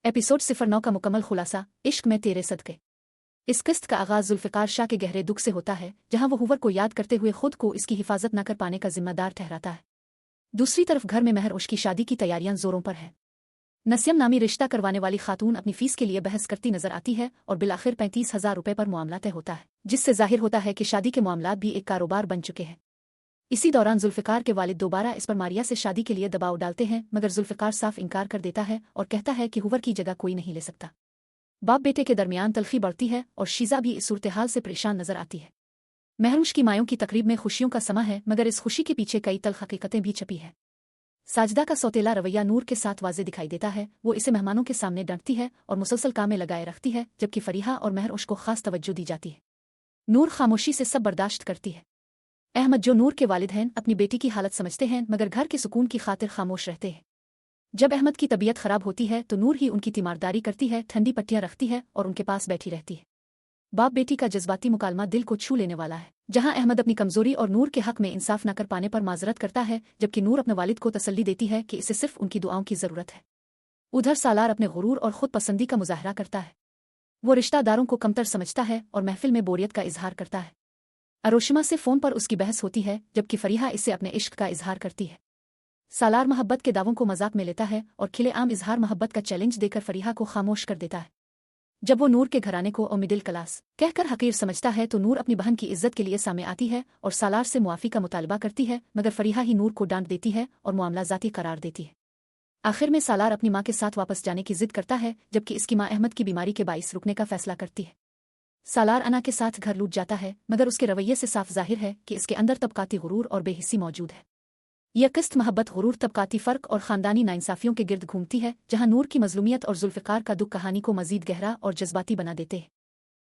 Episode 09 का मुकम्मल खुलासा, इश्क में तेरे सदके। इस किस्त का आगाज जुल्फ़िकार शाह के गहरे दुख से होता है, जहां वो हुवर को याद करते हुए खुद को इसकी हिफाजत न कर पाने का जिम्मेदार ठहराता है। दूसरी तरफ घर में महर की शादी की तैयारियां जोरों पर हैं। नसीम नामी रिश्ता करवाने वाली खातून अपनी फीस के लिए बहस करती नजर आती है और बिलाखिर 35,000 रुपये पर मामला तय होता है, जिससे जाहिर होता है कि शादी के मामलात भी एक कारोबार बन चुके हैं। इसी दौरान जुल्फ़िकार के वालिद दोबारा इस पर मारिया से शादी के लिए दबाव डालते हैं, मगर जुल्फ़िकार साफ इनकार कर देता है और कहता है कि हुवर की जगह कोई नहीं ले सकता। बाप बेटे के दरमियान तलखी बढ़ती है और शीजा भी इस सूरत-ए-हाल से परेशान नजर आती है। महरूश की मायों की तकरीब में खुशियों का समा है, मगर इस खुशी के पीछे कई तल्ख हकीकतें भी छपी है। साजिदा का सौतेला रवैया नूर के साथ वाज़े दिखाई देता है। वो इसे मेहमानों के सामने डांटती है और मुसलसल काम में लगाए रखती है, जबकि फरीहा और महरूश को खास तवज्जो दी जाती है। नूर खामोशी से सब बर्दाश्त करती है। अहमद, जो नूर के वालिद हैं, अपनी बेटी की हालत समझते हैं, मगर घर के सुकून की खातिर खामोश रहते हैं। जब अहमद की तबीयत खराब होती है तो नूर ही उनकी तीमारदारी करती है, ठंडी पट्टियां रखती है और उनके पास बैठी रहती है। बाप बेटी का जज्बाती मुकालमा दिल को छू लेने वाला है, जहां अहमद अपनी कमजोरी और नूर के हक में इंसाफ न कर पाने पर माजरत करता है, जबकि नूर अपने वालिद को तसल्ली देती है कि इसे सिर्फ उनकी दुआओं की जरूरत है। उधर सालार अपने गुरूर और खुद पसंदी का मुजाहरा करता है। वो रिश्तेदारों को कमतर समझता है और महफिल में बोरियत का इजहार करता है। अरोशिमा से फोन पर उसकी बहस होती है, जबकि फरीहा इससे अपने इश्क का इजहार करती है। सालार मोहब्बत के दावों को मजाक में लेता है और खिलेआम इजहार मोहब्बत का चैलेंज देकर फरीहा को खामोश कर देता है। जब वो नूर के घराने को और मिडिल क्लास कहकर हकीर समझता है तो नूर अपनी बहन की इज्जत के लिए सामने आती है और सालार से मुआफी का मुतालबा करती है, मगर फरीहा ही नूर को डांट देती है और मामला जाती करार देती है। आखिर में सालार अपनी माँ के साथ वापस जाने की जिद करता है, जबकि इसकी माँ अहमद की बीमारी के बाइस रुकने का फैसला करती है। सालार अना के साथ घर लूट जाता है, मगर उसके रवैये से साफ जाहिर है कि इसके अंदर तबकाती गुरूर और बेहिस्सी मौजूद है। यह किस्त मोहब्बत, गुरूर, तबकाती फर्क और खानदानी नाइंसाफियों के गिर्द घूमती है, जहां नूर की मजलूमियत और जुल्फ़िकार का दुख कहानी को मजीद गहरा और जज्बाती बना देते हैं।